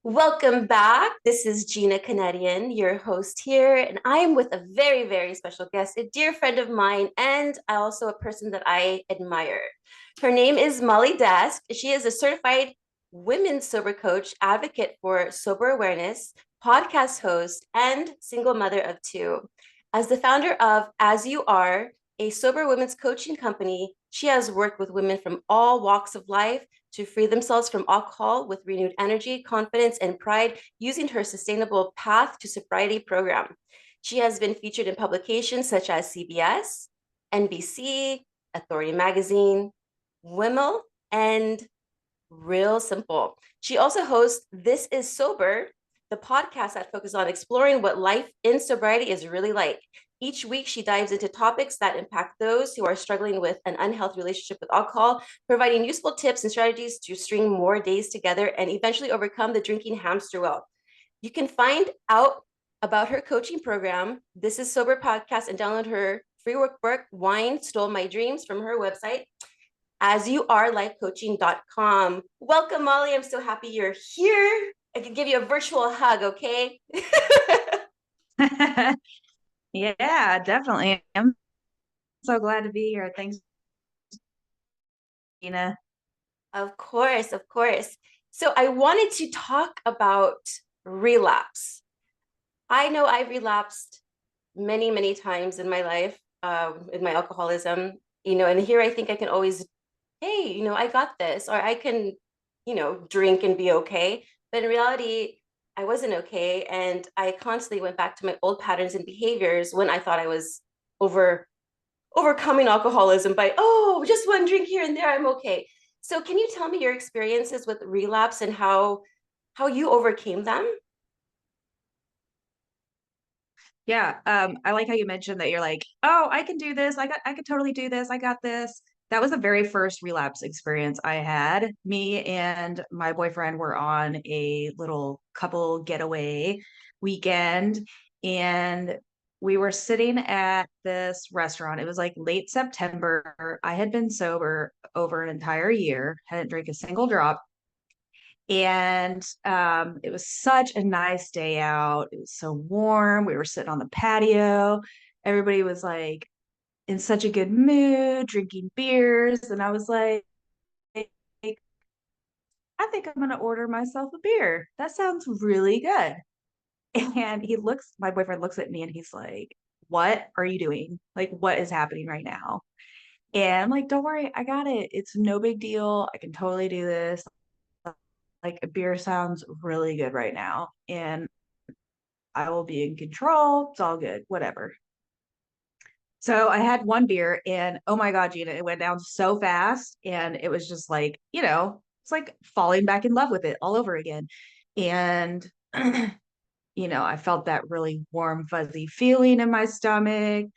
Welcome back. This is Gina Canadian, your host here, and I am with a very, very special guest, a dear friend of mine, and also a person that I admire. Her name is Molly Desch. She is a certified women's sober coach, advocate for sober awareness, podcast host, and single mother of two. As the founder of As You Are, a sober women's coaching company, she has worked with women from all walks of life to free themselves from alcohol with renewed energy, confidence, and pride using her sustainable path to sobriety program. She has been featured in publications such as CBS, NBC, Authority Magazine, WomELLE, and Real Simple. She also hosts This Is Sober, the podcast that focuses on exploring what life in sobriety is really like. Each week, she dives into topics that impact those who are struggling with an unhealthy relationship with alcohol, providing useful tips and strategies to string more days together and eventually overcome the drinking hamster wheel. You can find out about her coaching program, This Is Sober podcast, and download her free workbook, Wine Stole My Dreams, from her website, asyouarelifecoaching.com. Welcome, Molly. I'm so happy you're here. I can give you a virtual hug, okay? Yeah, definitely. I'm so glad to be here. Thanks, Gina. Of course, of course. So I wanted to talk about relapse. I know I've relapsed many, many times in my life, in my alcoholism, and here I think I can always, hey, I got this, or I can, drink and be okay. But in reality, I wasn't okay. And I constantly went back to my old patterns and behaviors when I thought I was over overcoming alcoholism by, oh, just one drink here and there, I'm okay. So can you tell me your experiences with relapse and how you overcame them? Yeah, I like how you mentioned that you're like, oh, I can do this. I could totally do this. I got this. That was the very first relapse experience I had. Me and my boyfriend were on a little couple getaway weekend, and we were sitting at this restaurant. It was like late September. I had been sober over an entire year, hadn't drank a single drop. And it was such a nice day out. It was so warm. We were sitting on the patio. Everybody was like in such a good mood, drinking beers. And I was like, I think I'm going to order myself a beer. That sounds really good. And my boyfriend looks at me and he's like, what are you doing? Like, what is happening right now? And I'm like, don't worry, I got it. It's no big deal. I can totally do this. Like, a beer sounds really good right now. And I will be in control. It's all good, whatever. So I had one beer and oh my God, Gina, it went down so fast. And it was just like, it's like falling back in love with it all over again. And, I felt that really warm, fuzzy feeling in my stomach.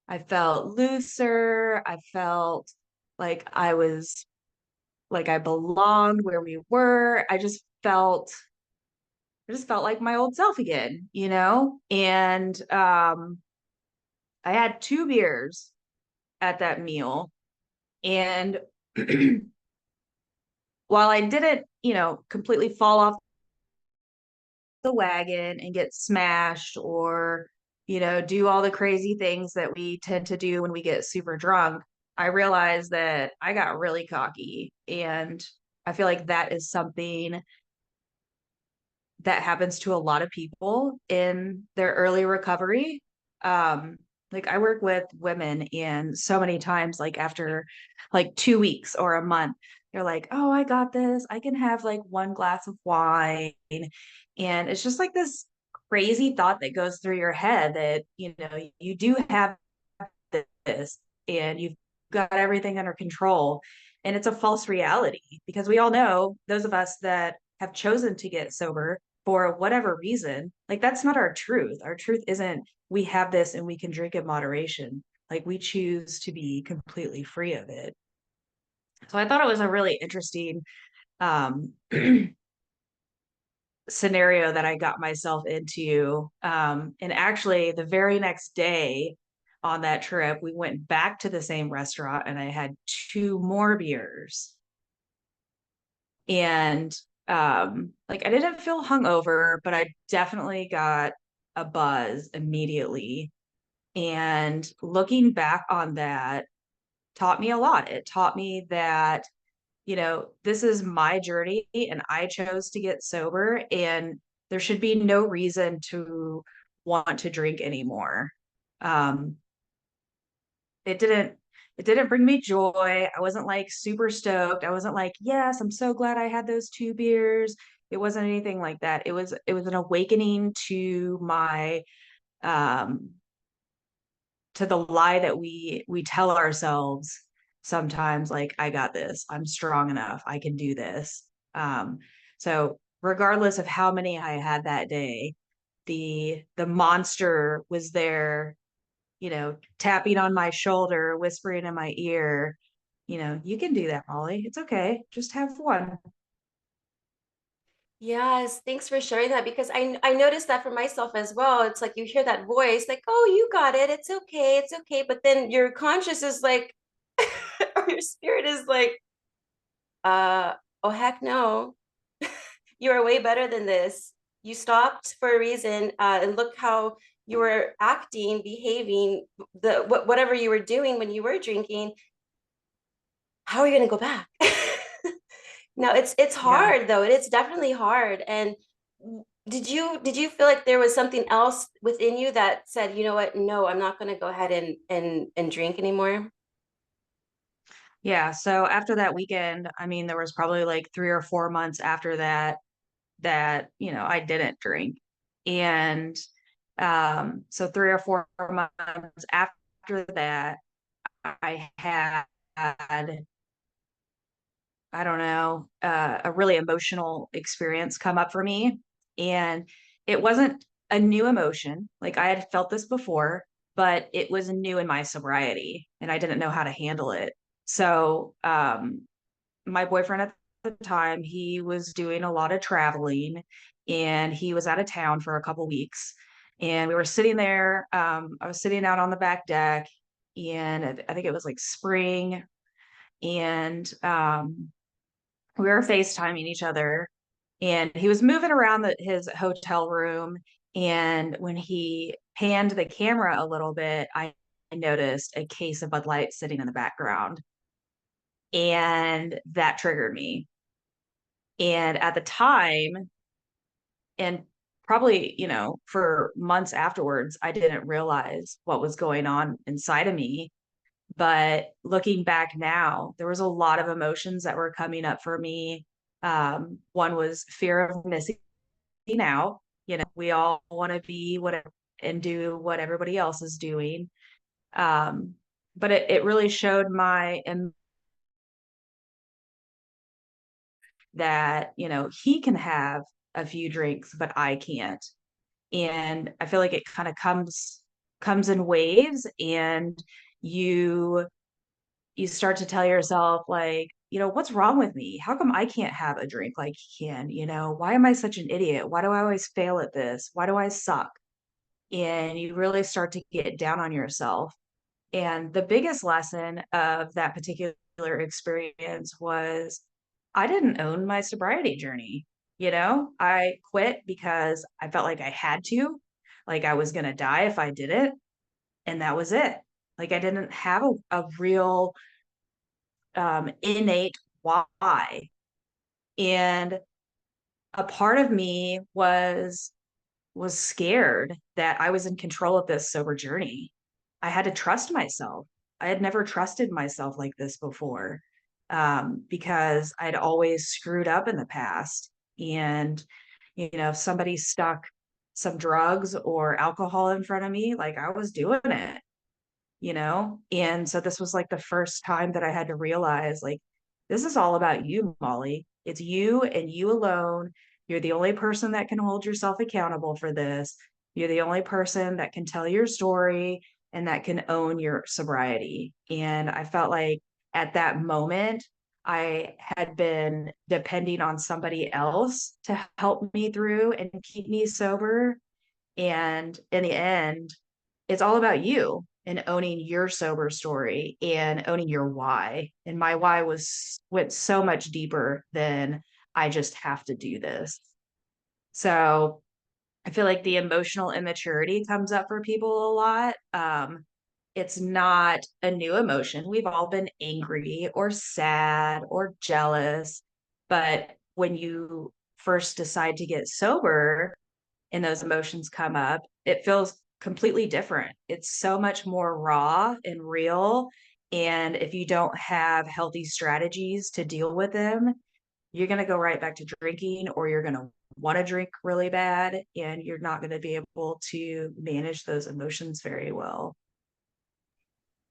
I felt looser. I felt like I belonged where we were. I just felt like my old self again. And I had two beers at that meal. And while I didn't, completely fall off the wagon and get smashed or, do all the crazy things that we tend to do when we get super drunk, I realized that I got really cocky. And I feel like that is something that happens to a lot of people in their early recovery. Like, I work with women, and so many times, like after like 2 weeks or a month, they're like, oh, I got this. I can have like one glass of wine. And it's just like this crazy thought that goes through your head that, you do have this and you've got everything under control. And it's a false reality because we all know, those of us that have chosen to get sober for whatever reason, like, that's not our truth. Our truth isn't we have this and we can drink in moderation. Like, we choose to be completely free of it. So I thought it was a really interesting um, scenario that I got myself into. And actually, the very next day on that trip, we went back to the same restaurant and I had two more beers. And Like I didn't feel hungover, but I definitely got a buzz immediately. And looking back on that taught me a lot. It taught me that, this is my journey and I chose to get sober, and there should be no reason to want to drink anymore. Um, it didn't it didn't bring me joy. I wasn't like super stoked. I wasn't like, yes, I'm so glad I had those 2 beers. It wasn't anything like that. It was an awakening to my um to the lie that we tell ourselves sometimes, like, I got this, I'm strong enough, I can do this. So regardless of how many I had that day, the monster was there, tapping on my shoulder, whispering in my ear, you can do that, Molly. It's okay. Just have fun. Yes, thanks for sharing that because I noticed that for myself as well. It's like you hear that voice like, "Oh, you got it. It's okay. It's okay." But then your conscious is like or your spirit is like, uh, "Oh heck no. You are way better than this. You stopped for a reason, and look how you were acting, behaving, whatever you were doing when you were drinking. How are you going to go back?" No, it's Yeah. hard though. It's definitely hard. And did you feel like there was something else within you that said, you know what? No, I'm not going to go ahead and drink anymore. Yeah. So after that weekend, I mean, there was probably like 3 or 4 months after that, I didn't drink. And so 3 or 4 months after that, I had, I don't know, a really emotional experience come up for me. And it wasn't a new emotion. Like I had felt this before, but it was new in my sobriety and I didn't know how to handle it. So, my boyfriend at the time, he was doing a lot of traveling and he was out of town for a couple weeks. And we were sitting there. I was sitting out on the back deck, and I think it was like spring. And we were FaceTiming each other. And he was moving around his hotel room. And when he panned the camera a little bit, I noticed a case of Bud Light sitting in the background. And that triggered me. And at the time, and probably, for months afterwards, I didn't realize what was going on inside of me. But looking back now, there was a lot of emotions that were coming up for me. One was fear of missing out. We all want to be whatever and do what everybody else is doing. Um, but it really showed that, he can have a few drinks, but I can't. And I feel like it kind of comes in waves, and you you start to tell yourself, like, what's wrong with me? How come I can't have a drink like he can? Why am I such an idiot? Why do I always fail at this? Why do I suck? And you really start to get down on yourself. And the biggest lesson of that particular experience was I didn't own my sobriety journey. I quit because I felt like I had to, like I was going to die if I did it. And that was it. Like I didn't have a real innate why. And a part of me was scared that I was in control of this sober journey. I had to trust myself. I had never trusted myself like this before, because I'd always screwed up in the past. And, if somebody stuck some drugs or alcohol in front of me, like I was doing it, And so this was like the first time that I had to realize, like, this is all about you, Molly. It's you and you alone. You're the only person that can hold yourself accountable for this. You're the only person that can tell your story and that can own your sobriety. And I felt like at that moment, I had been depending on somebody else to help me through and keep me sober. And in the end, it's all about you and owning your sober story and owning your why. And my why went so much deeper than I just have to do this. So I feel like the emotional immaturity comes up for people a lot. It's not a new emotion. We've all been angry or sad or jealous. But when you first decide to get sober and those emotions come up, it feels completely different. It's so much more raw and real. And if you don't have healthy strategies to deal with them, you're going to go right back to drinking, or you're going to want to drink really bad, and you're not going to be able to manage those emotions very well.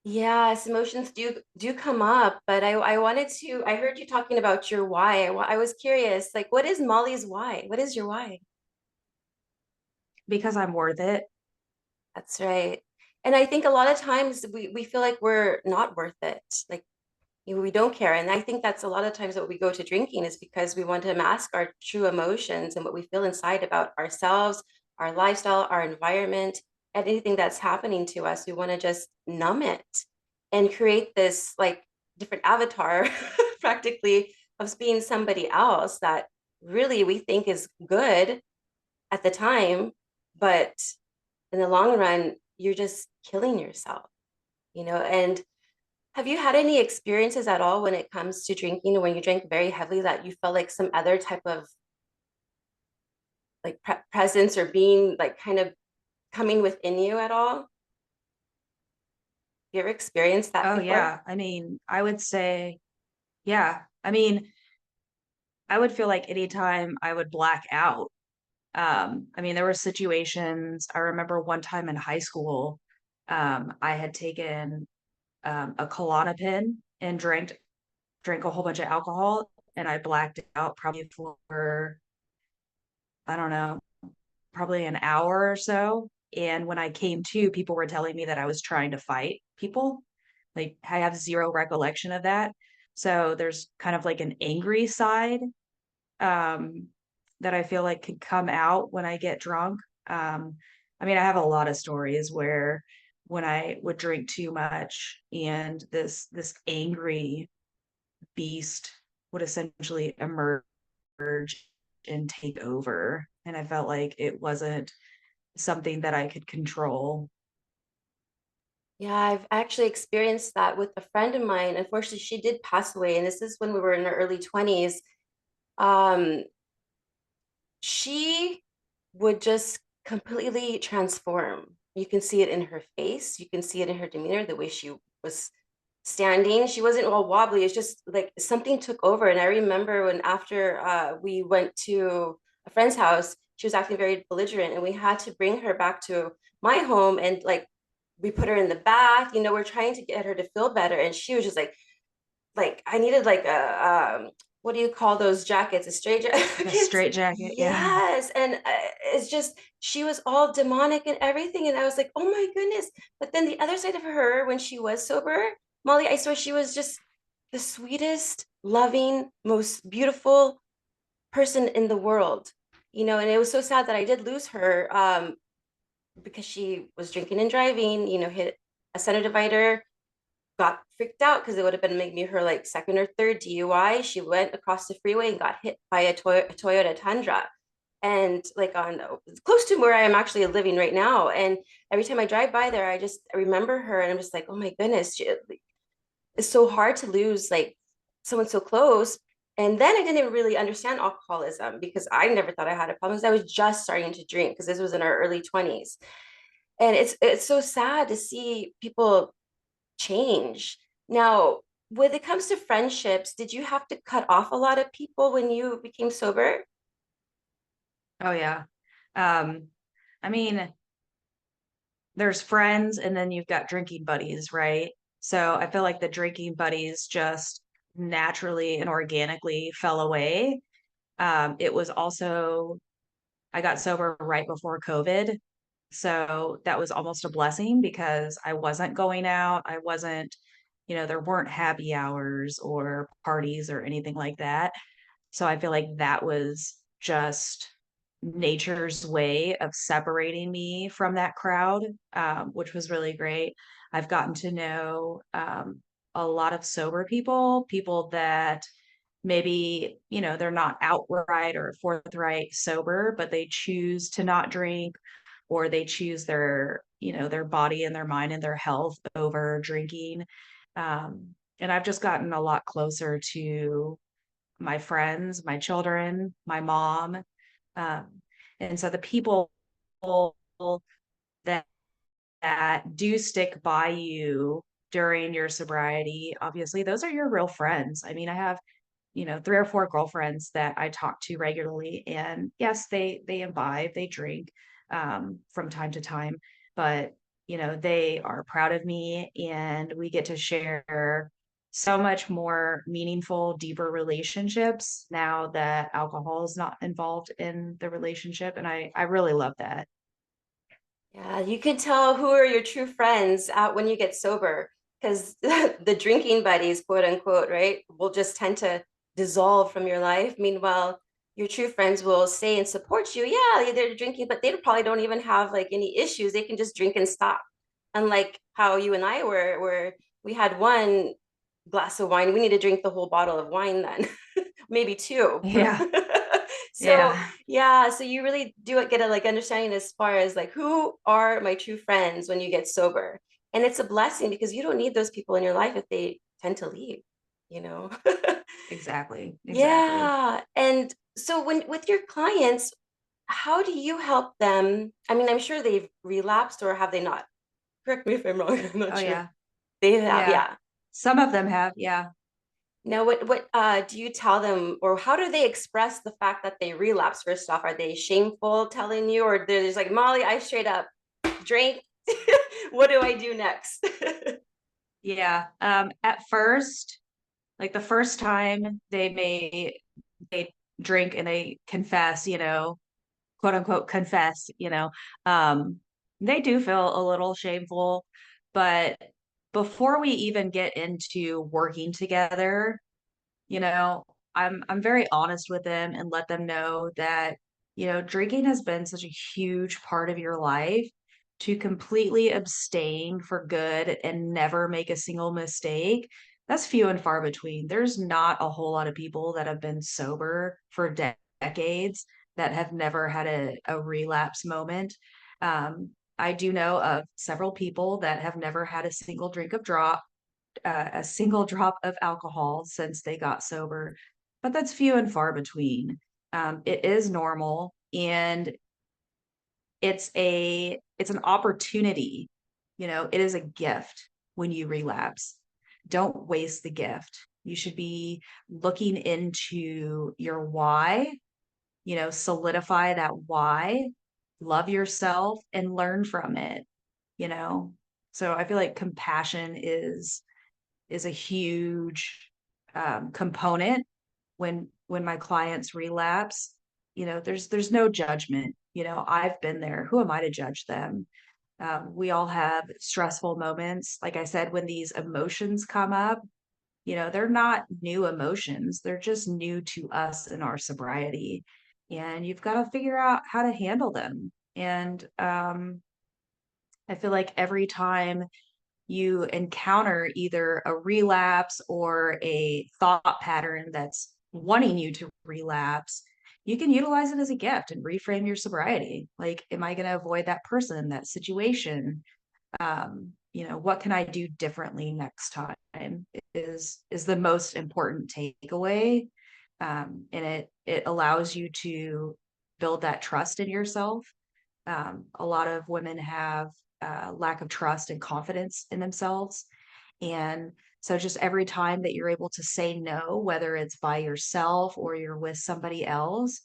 Yes, emotions do come up, but I wanted to, I heard you talking about your why. I was curious, like, what is Molly's why? What is your why? Because I'm worth it. That's right. And I think a lot of times we feel like we're not worth it. Like, we don't care. And I think that's a lot of times what we go to drinking is because we want to mask our true emotions and what we feel inside about ourselves, our lifestyle, our environment, and anything that's happening to us. We want to just numb it and create this like different avatar practically of being somebody else that really we think is good at the time, but in the long run, you're just killing yourself, and have you had any experiences at all when it comes to drinking or when you drink very heavily that you felt like some other type of like presence or being like kind of coming within you at all? You ever experienced that Oh, before? yeah. I mean, I would say, yeah. I mean, I would feel like anytime I would black out. I mean, there were situations. I remember one time in high school, I had taken a Klonopin and drank a whole bunch of alcohol, and I blacked out probably for, I don't know, probably an hour or so. And when I came to, people were telling me that I was trying to fight people. Like, I have zero recollection of that. So there's kind of like an angry side, um, that I feel like could come out when I get drunk. I mean, I have a lot of stories where when I would drink too much and this angry beast would essentially emerge and take over. And I felt like it wasn't something that I could control. Yeah, I've actually experienced that with a friend of mine. Unfortunately, she did pass away, and this is when we were in our early 20s. Um, she would just completely transform. You can see it in her face, you can see it in her demeanor, the way she was standing. She wasn't all wobbly. It's just like something took over. And I remember when after we went to a friend's house, she was acting very belligerent, and we had to bring her back to my home. And like we put her in the bath. We're trying to get her to feel better, and she was just like I needed like a what do you call those jackets? A straight Like a jacket. straight jacket. Yeah. Yes, and it's just she was all demonic and everything, and I was like, oh my goodness. But then the other side of her, when she was sober, Molly, I swear she was just the sweetest, loving, most beautiful person in the world. And it was so sad that I did lose her because she was drinking and driving. Hit a center divider, got freaked out because it would have been maybe her like second or third DUI. She went across the freeway and got hit by a Toyota Tundra. And like on close to where I am actually living right now. And every time I drive by there, I remember her and I'm just like, oh my goodness, it's so hard to lose like someone so close. And then I didn't even really understand alcoholism because I never thought I had a problem because I was just starting to drink because this was in our early 20s. And it's so sad to see people change. Now, when it comes to friendships, did you have to cut off a lot of people when you became sober? Oh, yeah. Um, I mean, there's friends and then you've got drinking buddies, right? So I feel like the drinking buddies just naturally and organically fell away. It was also, I got sober right before COVID. So that was almost a blessing because I wasn't going out. I wasn't, there weren't happy hours or parties or anything like that. So I feel like that was just nature's way of separating me from that crowd, which was really great. I've gotten to know a lot of sober people, people that maybe, they're not outright or forthright sober, but they choose to not drink, or they choose their body and their mind and their health over drinking. And I've just gotten a lot closer to my friends, my children, my mom. Um, and so the people that do stick by you during your sobriety, obviously those are your real friends. I mean, I have, 3 or 4 girlfriends that I talk to regularly, and yes, they imbibe, they drink from time to time, but they are proud of me, and we get to share so much more meaningful, deeper relationships now that alcohol is not involved in the relationship, and I really love that. Yeah, you can tell who are your true friends out when you get sober, because the drinking buddies, quote unquote, right, will just tend to dissolve from your life. Meanwhile, your true friends will stay and support you. Yeah, they're drinking, but they probably don't even have like any issues. They can just drink and stop. Unlike how you and I were, where we had one glass of wine, we need to drink the whole bottle of wine then, maybe two. Yeah, So yeah. yeah, so you really do get a like understanding as far as like who are my true friends when you get sober. And it's a blessing because you don't need those people in your life if they tend to leave, you know? Exactly, exactly. Yeah. And so when with your clients, how do you help them? I mean, I'm sure they've relapsed or have they not? Correct me if I'm wrong. I'm not Oh, sure. yeah, They have, yeah. yeah. Some of them have, yeah. Now, what do you tell them, or how do they express the fact that they relapse? First off, are they shameful telling you, or they're just like, Molly, I straight up drank. What do I do next? Yeah. At first, like the first time they drink and they confess, quote unquote confess, um, they do feel a little shameful. But before we even get into working together, you know, I'm very honest with them and let them know that, drinking has been such a huge part of your life. To completely abstain for good and never make a single mistake, that's few and far between. There's not a whole lot of people that have been sober for decades that have never had a relapse moment. I do know of several people that have never had a single drop of alcohol since they got sober, but that's few and far between. It is normal, and it's an opportunity. It is a gift when you relapse. Don't waste the gift. You should be looking into your why, solidify that why, love yourself and learn from it, you know. So I feel like compassion is a huge component when my clients relapse. There's no judgment. I've been there. Who am I to judge them? We all have stressful moments. Like I said, when these emotions come up, they're not new emotions. They're just new to us in our sobriety. And you've got to figure out how to handle them. And I feel like every time you encounter either a relapse or a thought pattern that's wanting you to relapse, you can utilize it as a gift and reframe your sobriety. Like, am I going to avoid that person, that situation? What can I do differently next time is the most important takeaway. And it allows you to build that trust in yourself. A lot of women have lack of trust and confidence in themselves. And so just every time that you're able to say no, whether it's by yourself or you're with somebody else,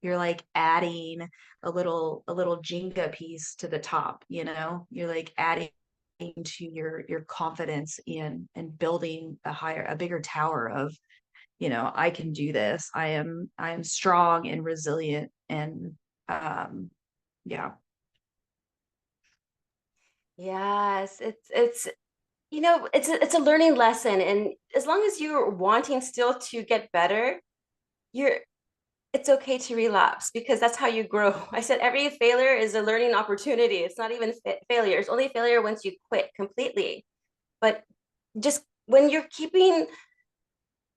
you're like adding a little Jenga piece to the top, You're like adding to your confidence in and building a bigger tower of, I can do this. I am strong and resilient, and um yeah. Yes, it's it's a learning lesson, and as long as you're wanting still to get better, you're it's okay to relapse because that's how you grow. I said every failure is a learning opportunity. It's not even failure. It's only failure once you quit completely. But just when you're keeping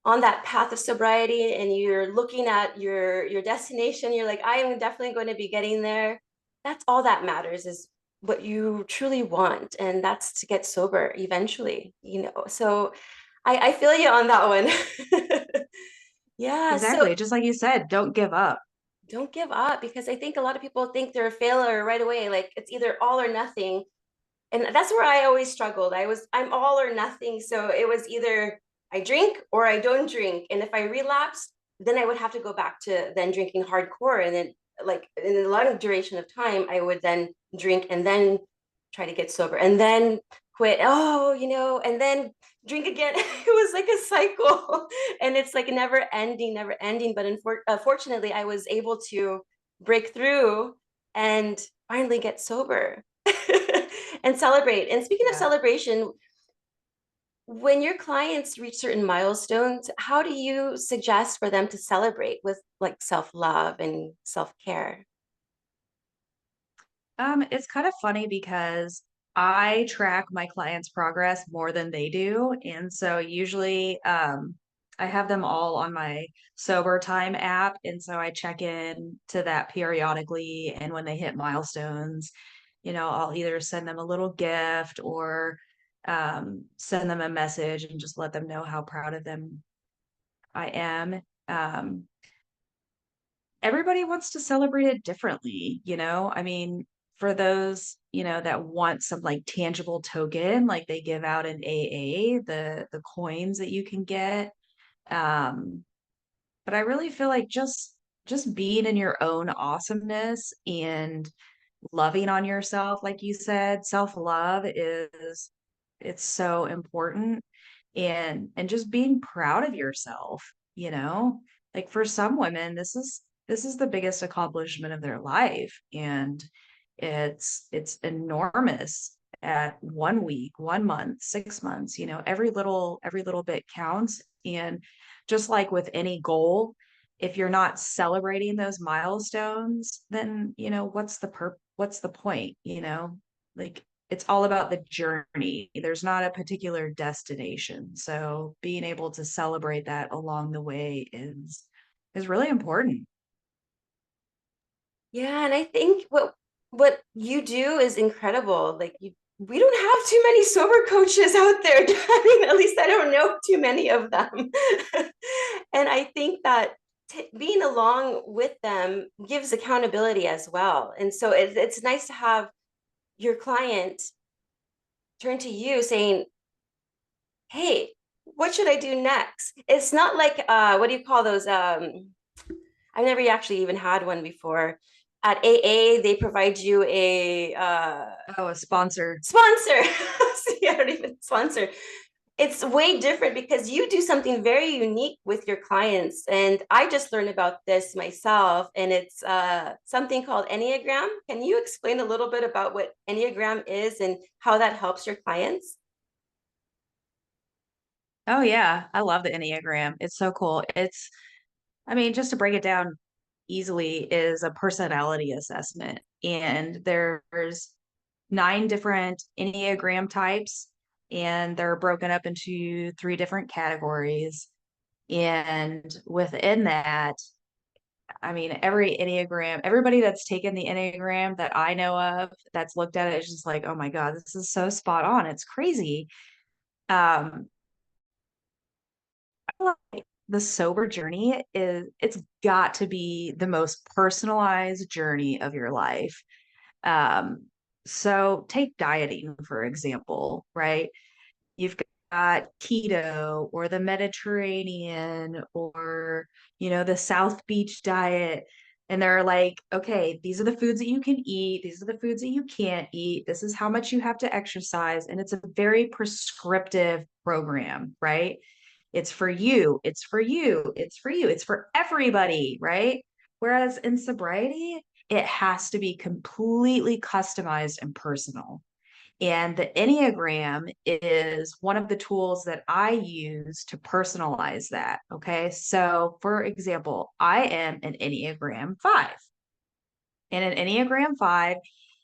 on that path of sobriety and you're looking at your destination, you're like, I am definitely going to be getting there. That's all that matters, is what you truly want, and that's to get sober eventually, you know. So I feel you on that one. Yeah, so Exactly. Just like you said, don't give up. don't give up, because I think a lot of people think they're a failure right away. Like it's either all or nothing. And that's where I always struggled. I'm all or nothing. So it was either I drink or I don't drink. And if I relapsed, then I would have to go back to then drinking hardcore. And then like in a long duration of time, I would then drink and then try to get sober and then quit. Oh, you know, and then drink again. It was like a cycle. And it's like never ending, never ending. But unfortunately, I was able to break through and finally get sober. And celebrate. And speaking of Yeah. celebration, when your clients reach certain milestones, how do you suggest for them to celebrate with like self-love and self-care? It's kind of funny because I track my clients' progress more than they do. And so usually I have them all on my sober time app. And so I check in to that periodically. And when they hit milestones, I'll either send them a little gift or send them a message and just let them know how proud of them I am. Um, Everybody wants to celebrate it differently, you know? I mean, for those, that want some like tangible token, like they give out in AA, the coins that you can get. Um, but I really feel like just being in your own awesomeness and loving on yourself, like you said, self-love is it's so important, and just being proud of yourself, like for some women this is the biggest accomplishment of their life, and it's enormous at 1 week, 1 month, 6 months, every little bit counts. And just like with any goal, if you're not celebrating those milestones, then what's the point, like it's all about the journey. There's not a particular destination. So being able to celebrate that along the way is really important. Yeah, and I think what you do is incredible. Like we don't have too many sober coaches out there. I mean, at least I don't know too many of them. And I think that being along with them gives accountability as well. And so it's nice to have your client turn to you saying, hey, what should I do next? It's not like what do you call those? I've never actually even had one before. At AA, they provide you a Oh, a sponsor. sponsor. See, I don't even sponsor. It's way different because you do something very unique with your clients. And I just learned about this myself, and it's something called Enneagram. Can you explain a little bit about what Enneagram is and how that helps your clients? Oh yeah, I love the Enneagram. It's so cool. I mean, just to break it down easily, is a personality assessment. And there's 9 different Enneagram types, and they're broken up into 3 different categories. And within that, I mean, every Enneagram, everybody that's taken the Enneagram that I know of that's looked at it is just like, oh my God, this is so spot on. It's crazy. Um, the sober journey it's got to be the most personalized journey of your life. Um, so take dieting, for example, right? You've got keto or the Mediterranean or, the South Beach diet. And they're like, okay, these are the foods that you can eat. These are the foods that you can't eat. This is how much you have to exercise. And it's a very prescriptive program, right? It's for you. It's for you. It's for you. It's for everybody, right? Whereas in sobriety, it has to be completely customized and personal. And the Enneagram is one of the tools that I use to personalize that. Okay. So, for example, I am an Enneagram 5. And an Enneagram 5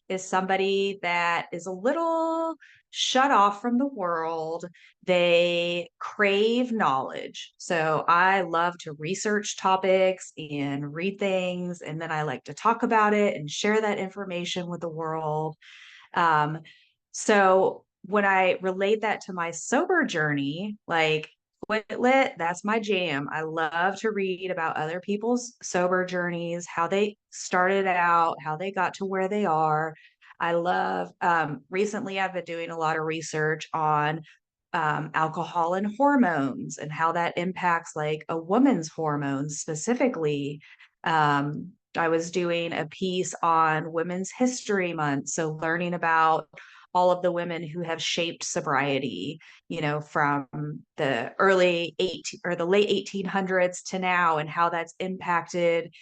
is somebody that is a little shut off from the world. They crave knowledge. So I love to research topics and read things, and then I like to talk about it and share that information with the world. Um, so when I relate that to my sober journey, like Quit Lit, that's my jam. I love to read about other people's sober journeys, how they started out, how they got to where they are. I love, recently I've been doing a lot of research on alcohol and hormones and how that impacts like a woman's hormones specifically. I was doing a piece on Women's History Month, so learning about all of the women who have shaped sobriety, from the early 18 or the late 1800s to now, and how that's impacted,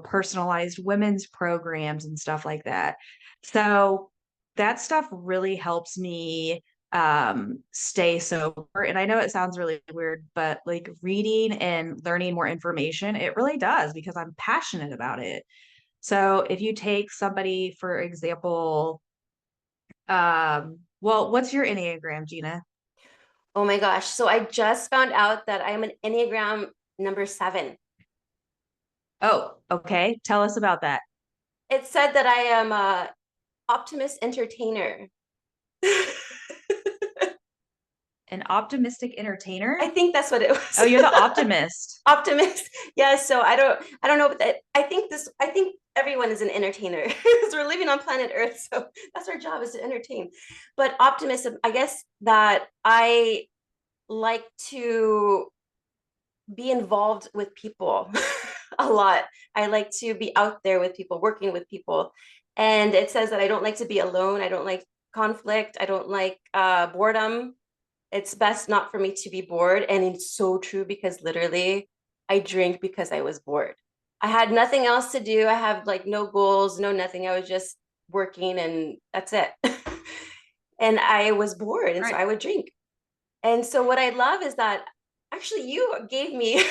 personalized women's programs and stuff like that. So that stuff really helps me stay sober. And I know it sounds really weird, but like reading and learning more information, it really does, because I'm passionate about it. So if you take somebody, for example, well, what's your Enneagram, Gina? Oh my gosh. So I just found out that I am an Enneagram number 7. Oh, okay. Tell us about that. It said that I am a Optimus Entertainer. An optimistic I entertainer? think that's what it Oh, was. you're the optimist. Optimist. Yeah, so I don't know, but I think everyone is an entertainer because we're living on planet Earth, so that's our job, is to entertain. But optimism, I guess that I like to be involved with people a lot. I like to be out there with people, working with people. And it says that I don't like to be alone. I don't like conflict. I don't like boredom. It's best not for me to be bored. And it's so true, because literally I drink because I was bored. I had nothing else to do. I have like no goals, no nothing. I was just working and that's it. And I was bored. And so Right. I would drink. And so what I love is that actually you gave me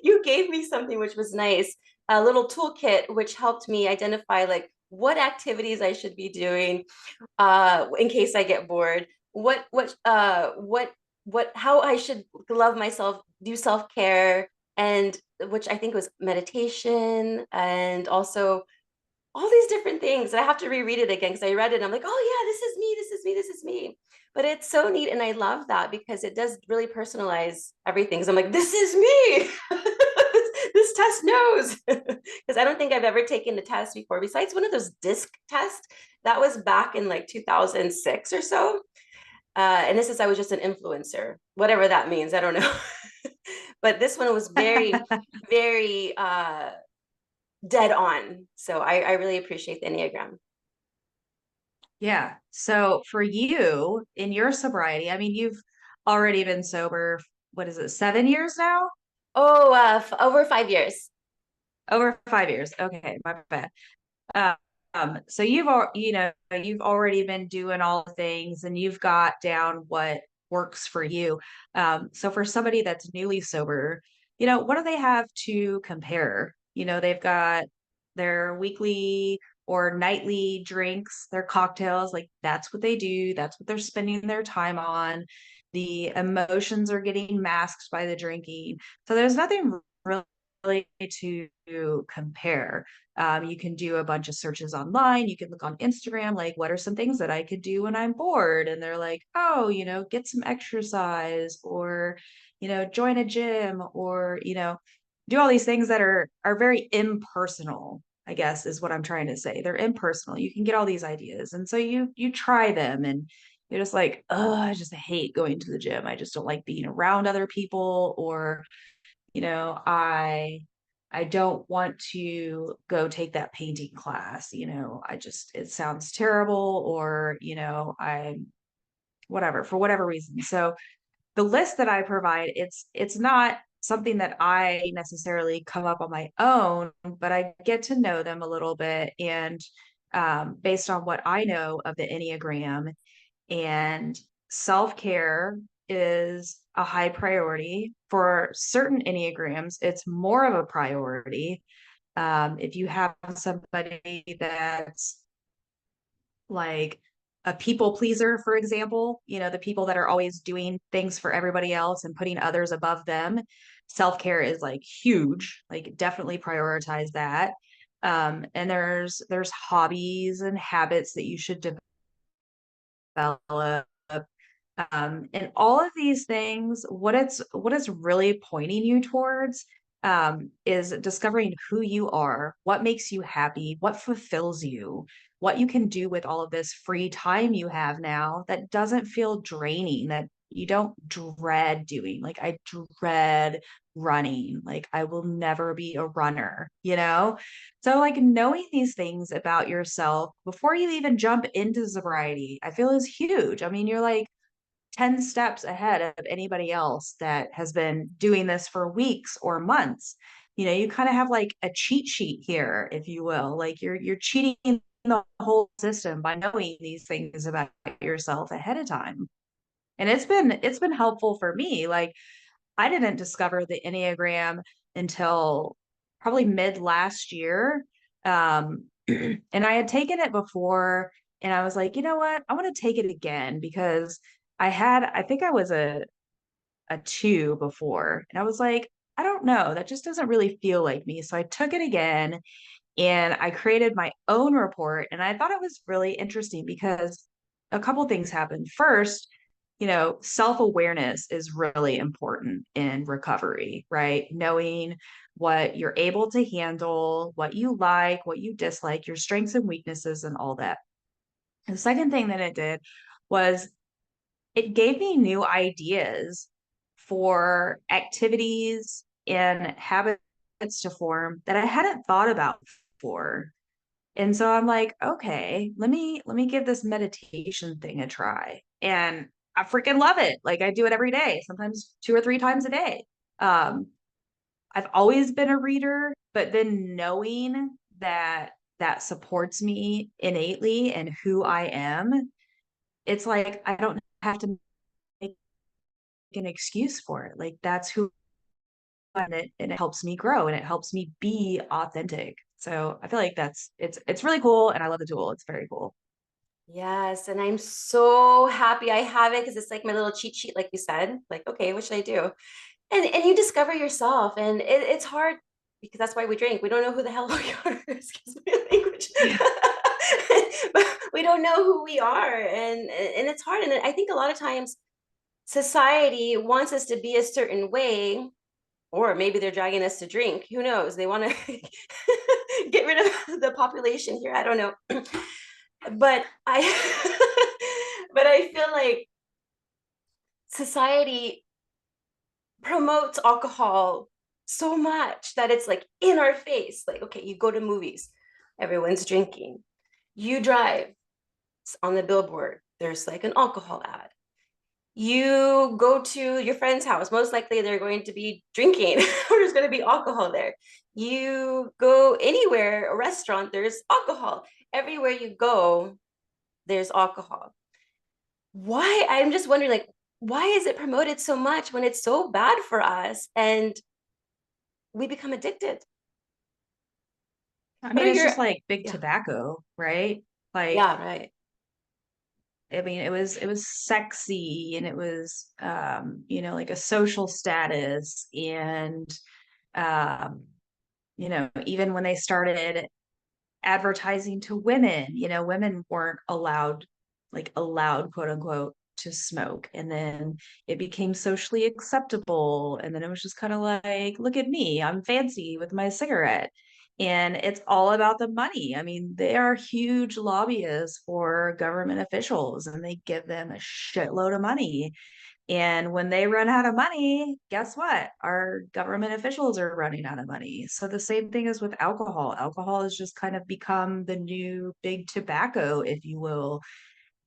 you gave me something which was nice, a little toolkit which helped me identify like what activities I should be doing in case I get bored, what how I should love myself, do self-care, and which I think was meditation, and also all these different things. And I have to reread it again because I read it and I'm like, oh yeah, this is me, this is me, this is me. But it's so neat. And I love that because it does really personalize everything. So I'm like, this is me. This test knows. Because I don't think I've ever taken a test before, besides one of those disc tests. That was back in like 2006 or so. And this is, I was just an influencer, whatever that means. I don't know. But this one was very, very dead on. So I really appreciate the Enneagram. Yeah. So for you in your sobriety, I mean, you've already been sober, what is it, 7 years now? Oh, over 5 years. Over 5 years. Okay, my bad. So you've already been doing all the things and you've got down what works for you. So for somebody that's newly sober, what do they have to compare? They've got their weekly or nightly drinks, their cocktails, like that's what they do, that's what they're spending their time on. The emotions are getting masked by the drinking. So there's nothing really to compare. You can do a bunch of searches online. You can look on Instagram, like, what are some things that I could do when I'm bored? And they're like, oh, get some exercise, or, join a gym, or, do all these things that are very impersonal, I guess is what I'm trying to say. They're impersonal. You can get all these ideas. And so you try them and you're just like, oh, I just hate going to the gym. I just don't like being around other people, or I don't want to go take that painting class. It sounds terrible, or, I whatever, for whatever reason. So the list that I provide, it's not something that I necessarily come up on my own, but I get to know them a little bit. And based on what I know of the Enneagram, and self-care is a high priority. For certain Enneagrams, it's more of a priority. If you have somebody that's like a people pleaser, for example, the people that are always doing things for everybody else and putting others above them. Self-care is like huge, like definitely prioritize that. And there's hobbies and habits that you should develop. And all of these things, what it's really pointing you towards is discovering who you are, what makes you happy, what fulfills you, what you can do with all of this free time you have now that doesn't feel draining, that you don't dread doing. Like I dread running. Like I will never be a runner. So like knowing these things about yourself before you even jump into sobriety, I feel is huge. I mean, you're like 10 steps ahead of anybody else that has been doing this for weeks or months. You kind of have like a cheat sheet here, if you will. Like you're cheating the whole system by knowing these things about yourself ahead of time. And it's been helpful for me. Like I didn't discover the Enneagram until probably mid last year. And I had taken it before, and I was like, you know what? I want to take it again because I think I was a two before, and I was like, I don't know, that just doesn't really feel like me. So I took it again and I created my own report, and I thought it was really interesting because a couple things happened. First, self-awareness is really important in recovery, right? Knowing what you're able to handle, what you like, what you dislike, your strengths and weaknesses, and all that. The second thing that it did was it gave me new ideas for activities and habits to form that I hadn't thought about before. And so I'm like, okay, let me give this meditation thing a try. And I freaking love it. Like I do it every day, sometimes 2 or 3 times a day. Um, I've always been a reader, but then knowing that that supports me innately and who I am, it's like I don't have to make an excuse for it. Like that's who and it helps me grow and it helps me be authentic. So I feel like it's really cool and I love the tool. It's very cool. Yes, and I'm so happy I have it because it's like my little cheat sheet, like you said. Like, okay, what should I do? And you discover yourself, and it's hard because that's why we drink. We don't know who the hell we are. Excuse my language. Yeah. But we don't know who we are, and it's hard. And I think a lot of times society wants us to be a certain way, or maybe they're dragging us to drink. Who knows? They want to get rid of the population here. I don't know. But but I feel like society promotes alcohol so much that it's like in our face. Like, okay, you go to movies, everyone's drinking. You drive, it's on the billboard, there's like an alcohol ad. You go to your friend's house, most likely they're going to be drinking or there's going to be alcohol there. You go anywhere, a restaurant, there's alcohol. Everywhere you go, there's alcohol. Why? I'm just wondering, like, why is it promoted so much when it's so bad for us and we become addicted? I What mean, are it's your, just like big yeah, tobacco, right? Like, yeah, right. I mean, it was sexy and it was like a social status and um, even when they started advertising to women, women weren't allowed, quote unquote, to smoke. And then it became socially acceptable. And then it was just kind of like, look at me, I'm fancy with my cigarette. And it's all about the money. I mean, they are huge lobbyists for government officials and they give them a shitload of money. And when they run out of money, guess what? Our government officials are running out of money. So the same thing is with alcohol. Alcohol has just kind of become the new big tobacco, if you will.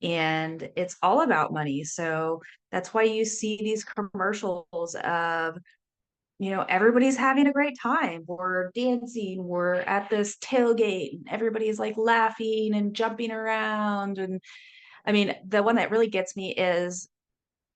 And it's all about money. So that's why you see these commercials of, everybody's having a great time. We're dancing, we're at this tailgate, and everybody's like laughing and jumping around. And I mean, the one that really gets me is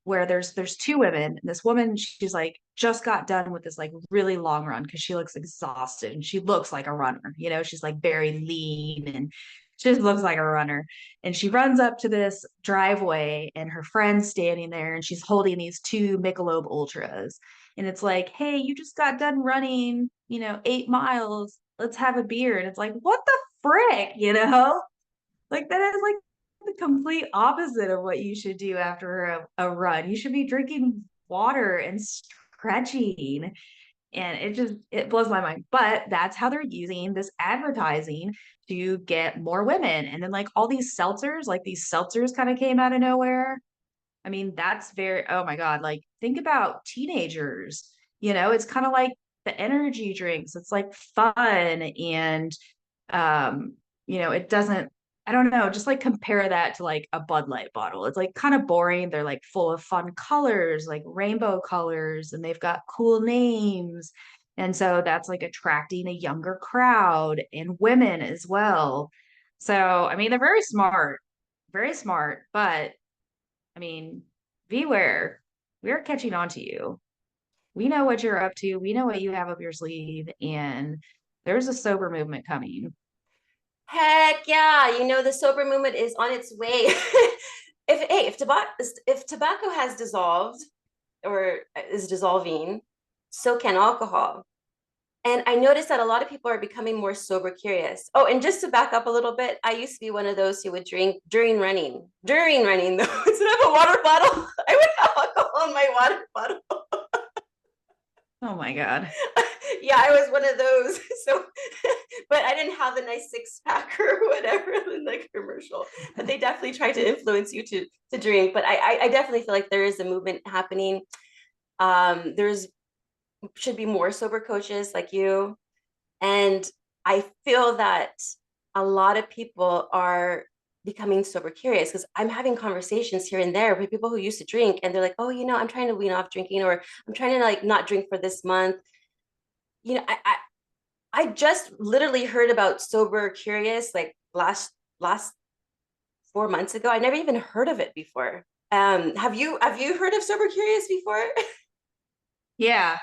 where there's two women and this woman, she's like just got done with this like really long run because she looks exhausted and she looks like a runner, she's like very lean and She just looks like a runner. And she runs up to this driveway and her friend's standing there and she's holding these two Michelob Ultras. And it's like, hey, you just got done running, 8 miles. Let's have a beer. And it's like, what the frick, Like that is like the complete opposite of what you should do after a run. You should be drinking water and stretching. And it blows my mind. But that's how they're using this advertising to get more women. And then like all these seltzers kind of came out of nowhere. I mean, that's very, oh my God, like think about teenagers, it's kind of like the energy drinks. It's like fun and um, it doesn't, I don't know, just like compare that to like a Bud Light bottle. It's like kind of boring. They're like full of fun colors, like rainbow colors, and they've got cool names. And so that's like attracting a younger crowd and women as well. So, I mean, they're very smart, but I mean, beware, we're catching on to you. We know what you're up to. We know what you have up your sleeve, and there's a sober movement coming. Heck yeah, the sober movement is on its way. If tobacco has dissolved or is dissolving, so can alcohol. And I noticed that a lot of people are becoming more sober curious. Oh, and just to back up a little bit, I used to be one of those who would drink during running. During running, though, instead of a water bottle, I would have alcohol in my water bottle. Oh my God. Yeah, I was one of those. So, but I didn't have the nice six pack or whatever in the commercial. But they definitely try to influence you to drink. But I definitely feel like there is a movement happening. There's should be more sober coaches like you. And I feel that a lot of people are becoming sober curious because I'm having conversations here and there with people who used to drink and they're like, oh, I'm trying to wean off drinking or I'm trying to like not drink for this month. I just literally heard about sober curious like last 4 months ago. I never even heard of it before. Have you heard of sober curious before? Yeah.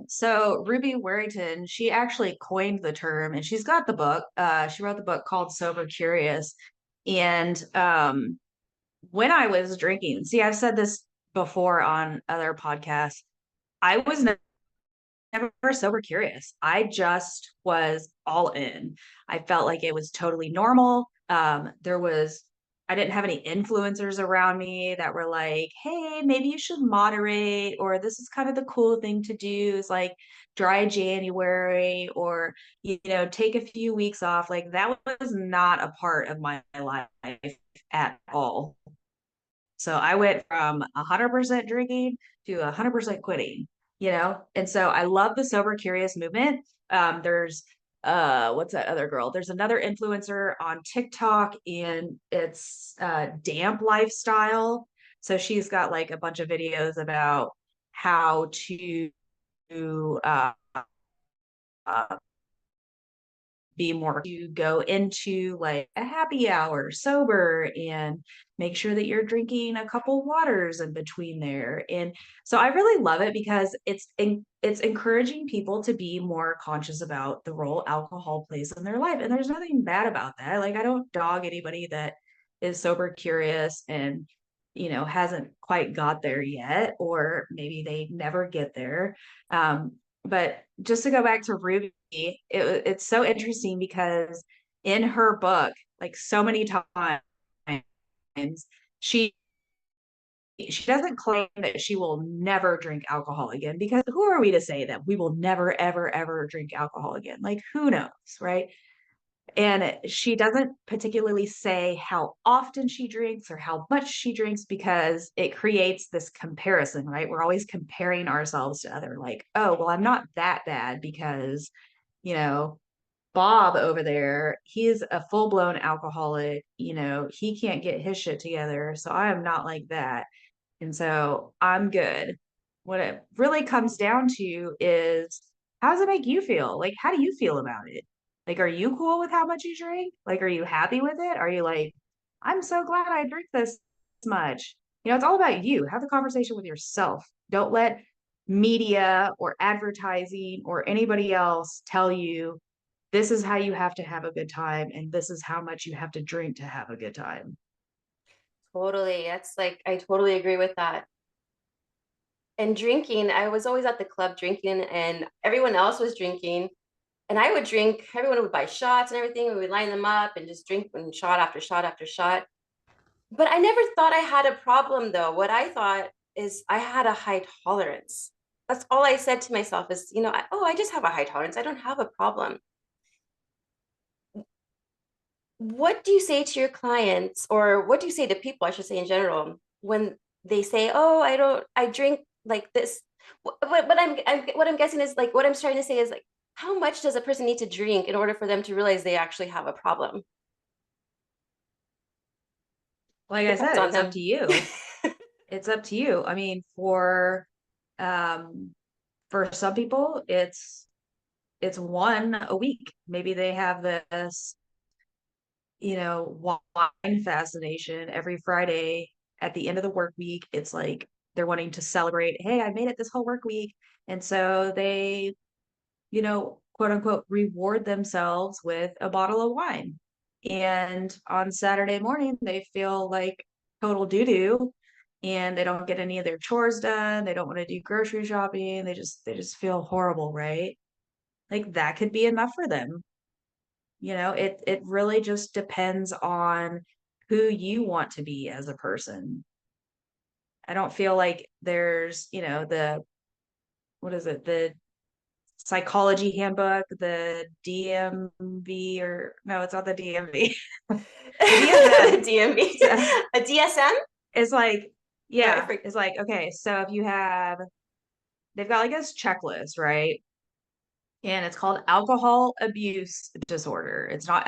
So Ruby Warrington, she actually coined the term and she's got the book. She wrote the book called Sober Curious. And when I was drinking, see, I've said this before on other podcasts. I was never sober curious. I just was all in. I felt like it was totally normal. I didn't have any influencers around me that were like, hey, maybe you should moderate, or this is kind of the cool thing to do is like dry January, or, take a few weeks off. Like that was not a part of my life at all. So I went from 100% drinking to 100% quitting, And so I love the sober curious movement. There's what's that other girl? There's another influencer on TikTok and it's damp lifestyle. So she's got like a bunch of videos about how to uh, uh be more to go into like a happy hour sober and make sure that you're drinking a couple waters in between there. And so I really love it because it's encouraging people to be more conscious about the role alcohol plays in their life. And there's nothing bad about that. Like I don't dog anybody that is sober curious and hasn't quite got there yet, or maybe they never get there. But just to go back to Ruby, it's so interesting because in her book, like so many times, she she doesn't claim that she will never drink alcohol again, because who are we to say that we will never ever ever drink alcohol again? Like who knows, right? And she doesn't particularly say how often she drinks or how much she drinks because it creates this comparison, right? We're always comparing ourselves to other, like, oh, well, I'm not that bad because, you know, Bob over there, he's a full-blown alcoholic, he can't get his shit together. So I am not like that. And so I'm good. What it really comes down to is, how does it make you feel? Like, how do you feel about it? Like, are you cool with how much you drink? Like, are you happy with it? Are you like, I'm so glad I drink this much? It's all about you. Have the conversation with yourself. Don't let media or advertising or anybody else tell you this is how you have to have a good time, and this is how much you have to drink to have a good time. Totally. That's like, I totally agree with that. And drinking, I was always at the club drinking, and everyone else was drinking. And I would drink, everyone would buy shots and everything. We would line them up and just drink and shot after shot after shot. But I never thought I had a problem though. What I thought is I had a high tolerance. That's all I said to myself is, oh, I just have a high tolerance. I don't have a problem. What do you say to your clients, or what do you say to people, I should say in general, when they say, oh, I drink like this? What I'm guessing is like, what I'm trying to say is like, how much does a person need to drink in order for them to realize they actually have a problem? Like I Depends said, on it's up them. to you. It's up to you. I mean, um for some people, it's one a week. Maybe they have this, wine fascination every Friday at the end of the work week. It's like they're wanting to celebrate, hey, I made it this whole work week. And so they, quote unquote, reward themselves with a bottle of wine. And on Saturday morning, they feel like total doo-doo and they don't get any of their chores done. They don't want to do grocery shopping. They just feel horrible, right? Like that could be enough for them. It really just depends on who you want to be as a person. I don't feel like there's, the what is it, the psychology handbook, the DMV, or no, it's not the DMV. The DSM. DMV, So a DSM? it's like, No, I yeah, forget. it's like, okay, so if you have, they've got like this checklist, right? And it's called alcohol abuse disorder. It's not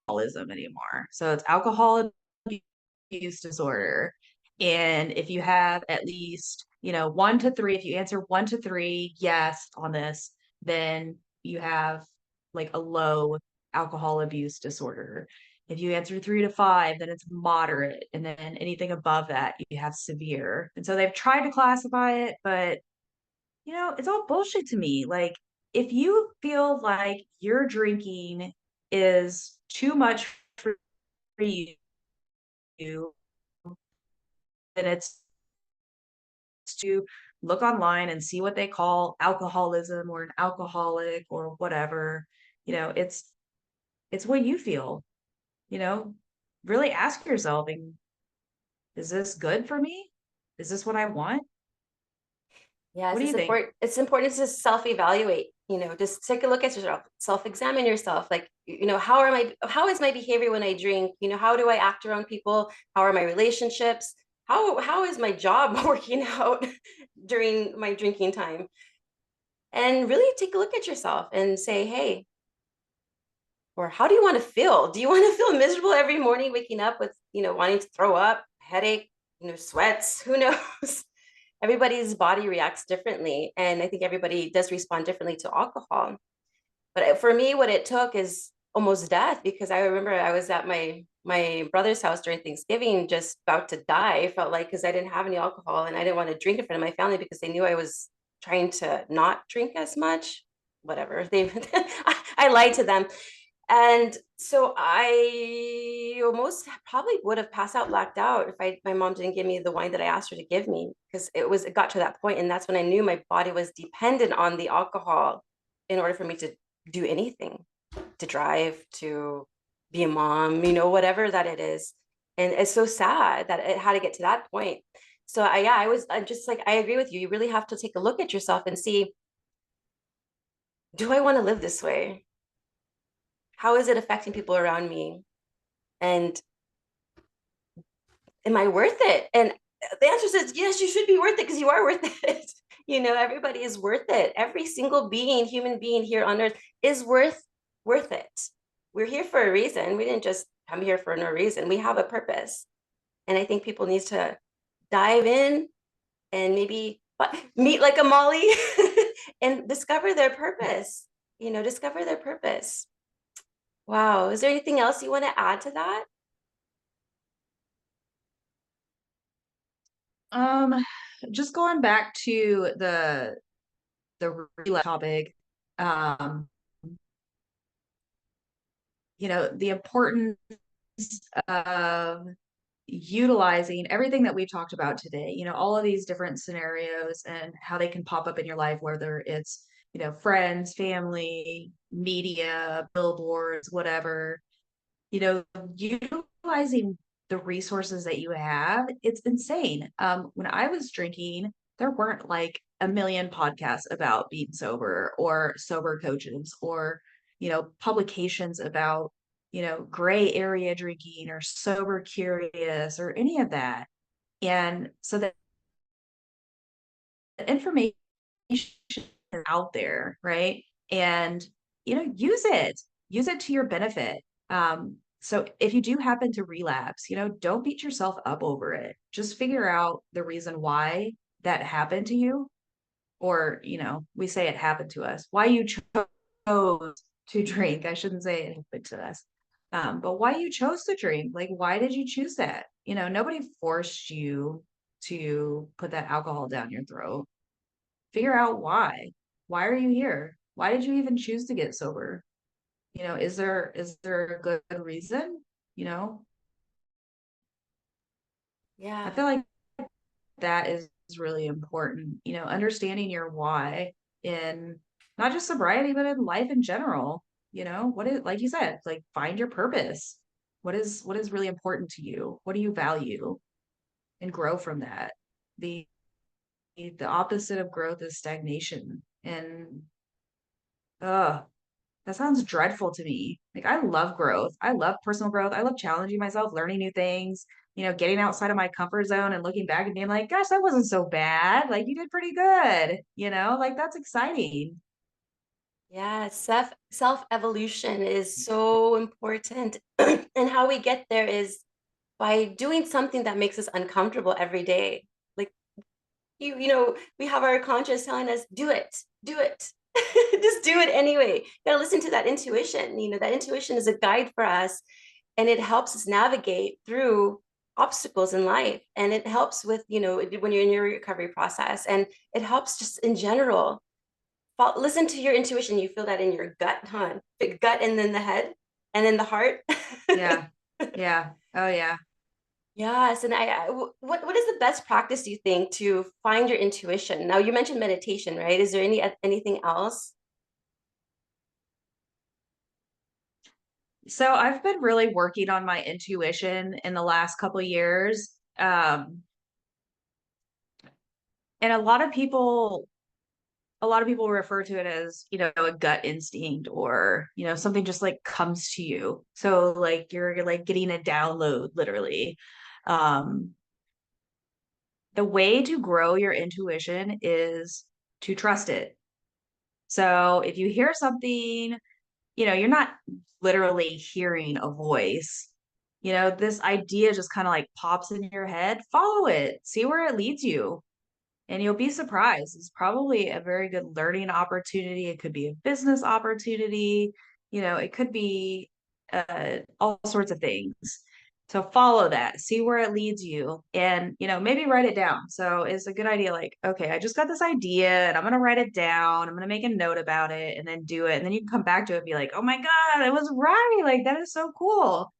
alcoholism anymore. So it's alcohol abuse disorder. And if you have at least, 1 to 3, if you answer 1 to 3 yes on this, then you have like a low alcohol abuse disorder. If you answer 3 to 5, then it's moderate. And then anything above that, you have severe. And so they've tried to classify it, but it's all bullshit to me. Like, if you feel like your drinking is too much for you, then it's to look online and see what they call alcoholism or an alcoholic or whatever. It's what you feel, you know, really ask yourself, is this good for me? Is this what I want? What Yes, do it's you think? important. It's important to self-evaluate, just take a look at yourself, self-examine yourself. Like, how is my behavior when I drink? How do I act around people? How are my relationships? How is my job working out during my drinking time? And really take a look at yourself and say, hey, or how do you want to feel? Do you want to feel miserable every morning, waking up with, wanting to throw up, headache, sweats? Who knows? Everybody's body reacts differently. And I think everybody does respond differently to alcohol. But for me, what it took is almost death, because I remember I was at my brother's house during Thanksgiving, just about to die. I felt like, because I didn't have any alcohol and I didn't want to drink in front of my family because they knew I was trying to not drink as much. Whatever. I lied to them. And so I almost probably would have passed out, blacked out, if my mom didn't give me the wine that I asked her to give me, because it got to that point, and that's when I knew my body was dependent on the alcohol in order for me to do anything, to drive, to be a mom, whatever that it is. And it's so sad that it had to get to that point. So I'm just like, I agree with you. You really have to take a look at yourself and see, do I want to live this way? How is it affecting people around me? And am I worth it? And the answer is yes, you should be worth it, because you are worth it. Everybody is worth it. Every single human being here on earth is worth it. We're here for a reason. We didn't just come here for no reason. We have a purpose. And I think people need to dive in and maybe meet like a Molly and discover their purpose. Discover their purpose. Wow. Is there anything else you want to add to that? Um, just going back to the relapse topic. the importance of utilizing everything that we've talked about today, all of these different scenarios and how they can pop up in your life, whether it's, friends, family, media, billboards, whatever, utilizing the resources that you have, it's insane. When I was drinking, there weren't like a million podcasts about being sober or sober coaches or, publications about, gray area drinking or sober curious or any of that. And so that information is out there, right? And, use it to your benefit. So if you do happen to relapse, don't beat yourself up over it. Just figure out the reason why that happened to you, or, we say it happened to us, why you chose to drink. I shouldn't say it happened to us. But why you chose to drink, like, why did you choose that? Nobody forced you to put that alcohol down your throat. Figure out why. Why are you here? Why did you even choose to get sober? Is there a good reason? You know, I Yeah. feel like that is really important, understanding your why in not just sobriety, but in life in general. What is, like you said, like, find your purpose. What is really important to you? What do you value? And grow from that. The the opposite of growth is stagnation. And that sounds dreadful to me. Like, I love growth. I love personal growth. I love challenging myself, learning new things, getting outside of my comfort zone and looking back and being like, gosh, that wasn't so bad. Like, you did pretty good, like, that's exciting. Yeah, self-evolution is so important. And how we get there is by doing something that makes us uncomfortable every day. Like we have our conscious telling us, do it, do it. Just do it anyway. You gotta listen to that intuition. That intuition is a guide for us, and it helps us navigate through obstacles in life. And it helps with, when you're in your recovery process. And it helps just in general. Listen to your intuition. You feel that in your gut, huh? The gut and then the head and then the heart. Yeah. Yeah. Oh, yeah. Yes, and what is the best practice, do you think, to find your intuition? Now, you mentioned meditation, right? Is there anything else? So I've been really working on my intuition in the last couple of years. And a lot of people refer to it as, a gut instinct, or, something just like comes to you. So like you're like getting a download, literally. Um, the way to grow your intuition is to trust it. So if you hear something, you're not literally hearing a voice. This idea just kind of like pops in your head, follow it, see where it leads you. And you'll be surprised. It's probably a very good learning opportunity. It could be a business opportunity. It could be all sorts of things. So follow that, see where it leads you, and maybe write it down. So it's a good idea. Like, okay, I just got this idea, and I'm gonna write it down. I'm gonna make a note about it, and then do it. And then you can come back to it and be like, oh my God, it was right. Like, that is so cool.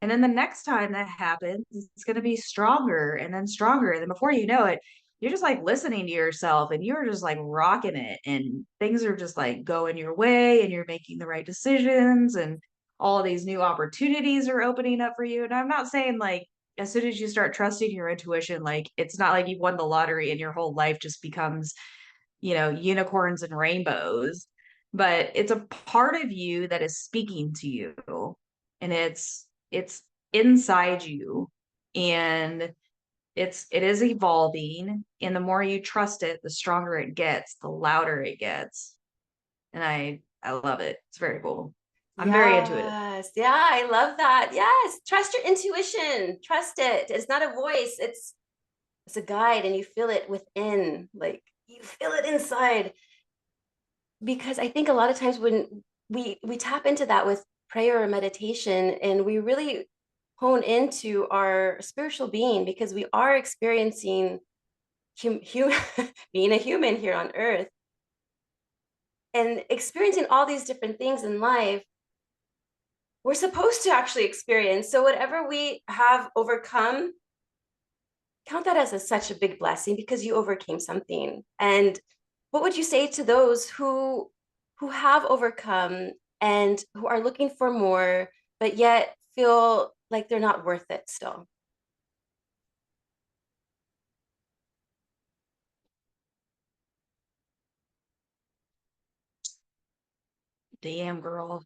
And then the next time that happens, it's going to be stronger and then stronger. And then before you know it, you're just like listening to yourself and you're just like rocking it. And things are just like going your way and you're making the right decisions. And all of these new opportunities are opening up for you. And I'm not saying like as soon as you start trusting your intuition, like it's not like you've won the lottery and your whole life just becomes, unicorns and rainbows. But it's a part of you that is speaking to you. And it's inside you, and it is evolving, and the more you trust it, the stronger it gets, the louder it gets. And I love it. It's very cool. I'm very intuitive. Yes. Yeah, I love that. Yes. Trust your intuition. Trust it. It's not a voice. It's a guide, and you feel it within. Like, you feel it inside. Because I think a lot of times when we tap into that with prayer or meditation, and we really hone into our spiritual being, because we are experiencing being a human here on earth and experiencing all these different things in life. we're supposed to actually experience. So whatever we have overcome, count that as such a big blessing because you overcame something. And what would you say to those who have overcome and who are looking for more, but yet feel like they're not worth it still? Damn, girl.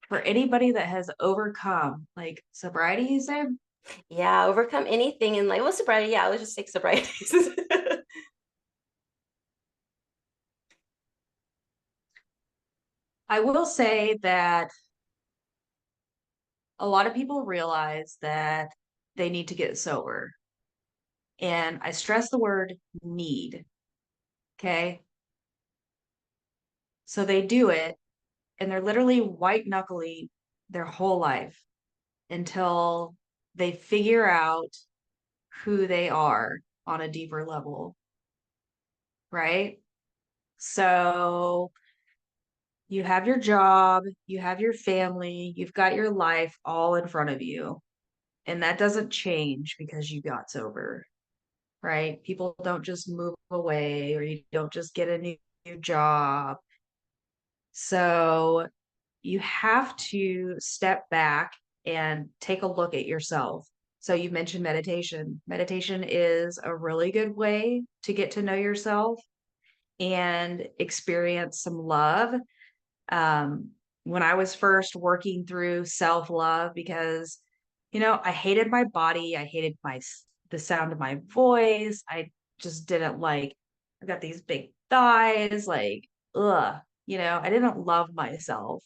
For anybody that has overcome like sobriety, you said? Yeah, overcome anything in life. Well, sobriety, yeah, let's just take sobriety. I will say that a lot of people realize that they need to get sober. And I stress the word need. Okay. So they do it and they're literally white knuckling their whole life until they figure out who they are on a deeper level. Right. So you have your job, you have your family, you've got your life all in front of you. And that doesn't change because you got sober, right? People don't just move away or you don't just get a new job. So you have to step back and take a look at yourself. So you mentioned meditation. Meditation is a really good way to get to know yourself and experience some love. um, when I was first working through self love, because, I hated my body. I hated the sound of my voice. I just didn't like, I got these big thighs, like, ugh, I didn't love myself.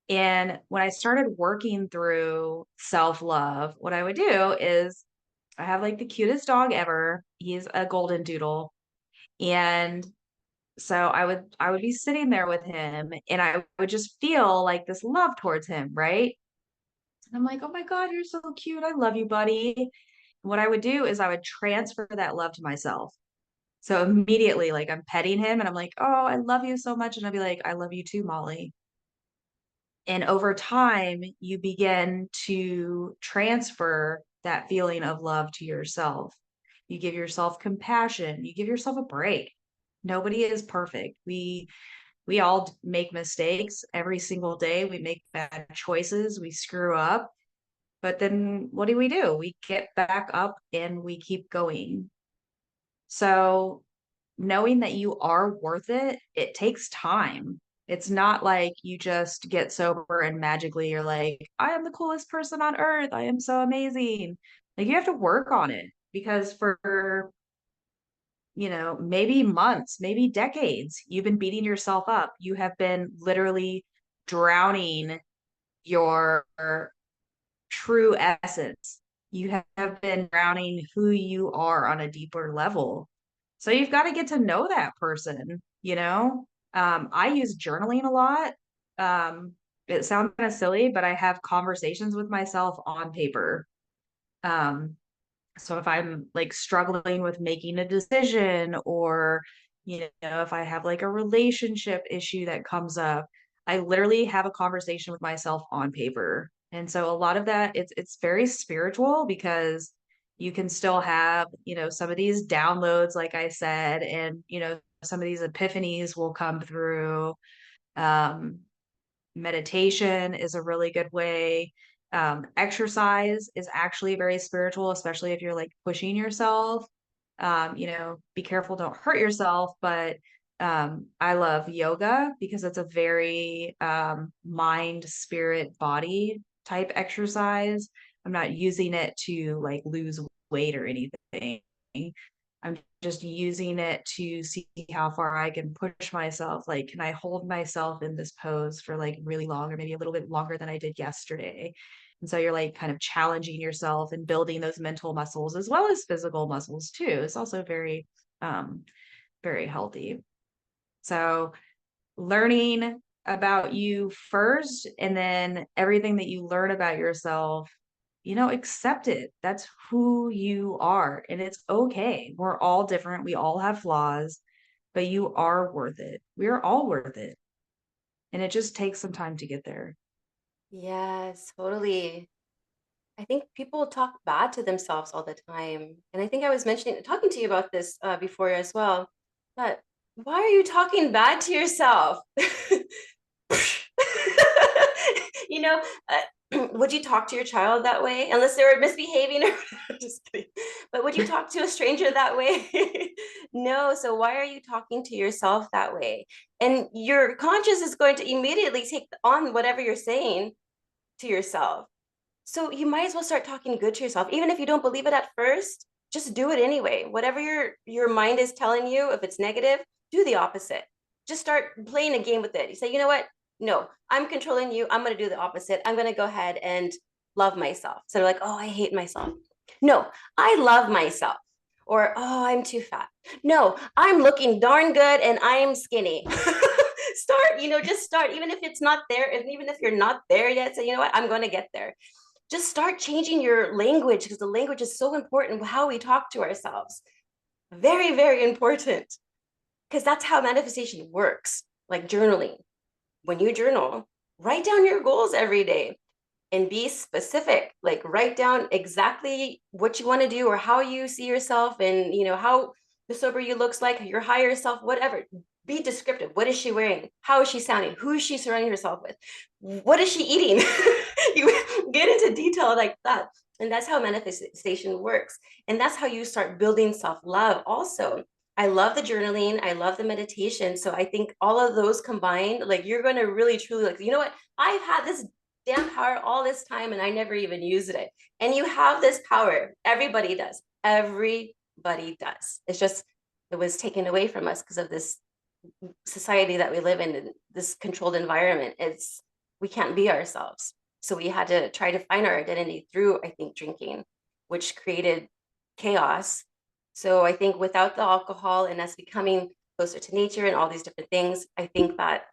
And when I started working through self love, what I would do is I have like the cutest dog ever. He's a golden doodle. And so I would be sitting there with him and I would just feel like this love towards him, right? And I'm like, "Oh my God, you're so cute. I love you, buddy." What I would do is I would transfer that love to myself. So immediately, like I'm petting him and I'm like, "Oh, I love you so much." And I'll be like, "I love you too, Molly." And over time, you begin to transfer that feeling of love to yourself. You give yourself compassion, you give yourself a break. Nobody is perfect. We all make mistakes every single day. We make bad choices, we screw up, but then what do? We get back up and we keep going. So knowing that you are worth it, it takes time. It's not like you just get sober and magically you're like, I am the coolest person on earth. I am so amazing. Like you have to work on it because for, maybe months, maybe decades, you've been beating yourself up. You have been literally drowning your true essence. You have been drowning who you are on a deeper level. So you've got to get to know that person. I use journaling a lot. It sounds kind of silly, but I have conversations with myself on paper. Um, so if I'm like struggling with making a decision or, if I have like a relationship issue that comes up, I literally have a conversation with myself on paper. And so a lot of that it's very spiritual because you can still have, some of these downloads, like I said, and, some of these epiphanies will come through. Um, Meditation is a really good way. Exercise is actually very spiritual, especially if you're like pushing yourself. Be careful, don't hurt yourself. But I love yoga because it's a very mind, spirit, body type exercise. I'm not using it to like lose weight or anything. I'm just using it to see how far I can push myself. Like, can I hold myself in this pose for like really long or maybe a little bit longer than I did yesterday? And so you're like kind of challenging yourself and building those mental muscles as well as physical muscles too. It's also um, very healthy. So learning about you first and then everything that you learn about yourself, accept it. That's who you are and it's okay. We're all different. We all have flaws. but you are worth it. We are all worth it. And it just takes some time to get there. Yes, totally. I think people talk bad to themselves all the time. And I think I was talking to you about this before as well. But why are you talking bad to yourself? You know, would you talk to your child that way? Unless they were misbehaving or just kidding. But would you talk to a stranger that way? No. So why are you talking to yourself that way? And your conscious is going to immediately take on whatever you're saying to yourself. So you might as well start talking good to yourself. Even if you don't believe it at first, just do it anyway. Whatever your mind is telling you, if it's negative, do the opposite. Just start playing a game with it. You say, you know what? No, I'm controlling you. I'm going to do the opposite. I'm going to go ahead and love myself. So they're like, oh, I hate myself. No, I love myself. Or, oh, I'm too fat. No, I'm looking darn good and I'm skinny. Start, just start. Even if it's not there, and even if you're not there yet, say, you know what? I'm going to get there. Just start changing your language, because the language is so important, how we talk to ourselves. Very, very important, because that's how manifestation works. Like journaling. When you journal, write down your goals every day and be specific. Like write down exactly what you want to do or how you see yourself, and how the sober you looks like, your higher self, whatever. Be descriptive. What is she wearing? How is she sounding? Who is she surrounding herself with? What is she eating? You get into detail like that. And that's how manifestation works. And that's how you start building self-love also. I love the journaling. I love the meditation. So I think all of those combined, like you're going to really truly like, you know what? I've had this damn power all this time and I never even used it. And you have this power. Everybody does. Everybody does. It's just, it was taken away from us because of this society that we live in, this controlled environment. We can't be ourselves. So we had to try to find our identity through, I think, drinking, which created chaos. So I think without the alcohol and us becoming closer to nature and all these different things, I think that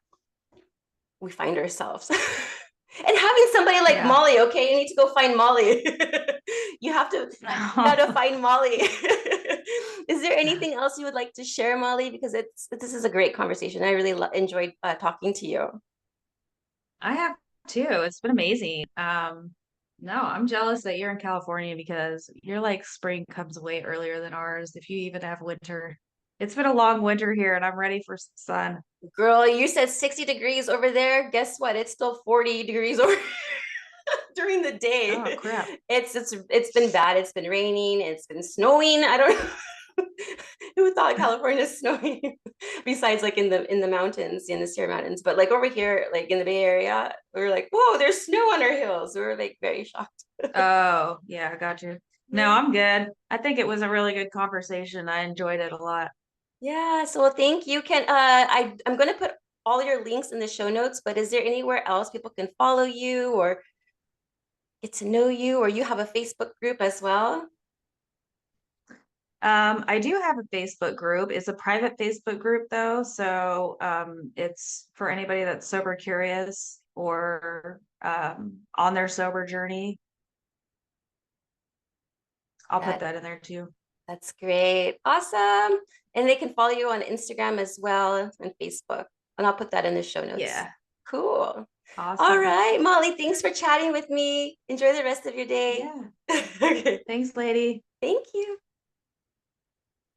we find ourselves. And having somebody like Yeah. Molly, okay, you need to go find Molly. You have to find Molly. Is there anything else you would like to share, Molly? Because this is a great conversation. I really enjoyed talking to you. I have too. It's been amazing. No, I'm jealous that you're in California because you're like spring comes way earlier than ours. If you even have winter, it's been a long winter here, and I'm ready for sun. Girl, you said 60 degrees over there. Guess what? It's still 40 degrees over during the day. Oh crap! It's been bad. It's been raining. It's been snowing. I don't know. Who thought California is snowing? Besides, like in the mountains, in the Sierra Mountains, but like over here, like in the Bay Area, we were like, "Whoa, there's snow on our hills." We were like very shocked. Oh yeah, I got you. No, I'm good. I think it was a really good conversation. I enjoyed it a lot. Yeah. So thank you. I'm going to put all your links in the show notes, but is there anywhere else people can follow you or get to know you, or you have a Facebook group as well? I do have a Facebook group. It's a private Facebook group though, so it's for anybody that's sober curious or on their sober journey. I'll put That that in there too. that's great. Awesome. And they can follow you on Instagram as well and Facebook. And I'll put that in the show notes. Yeah, Cool. All awesome. right, Molly, thanks for chatting with me. Enjoy the rest of your day. Yeah. Okay. Thanks, lady. Thank you.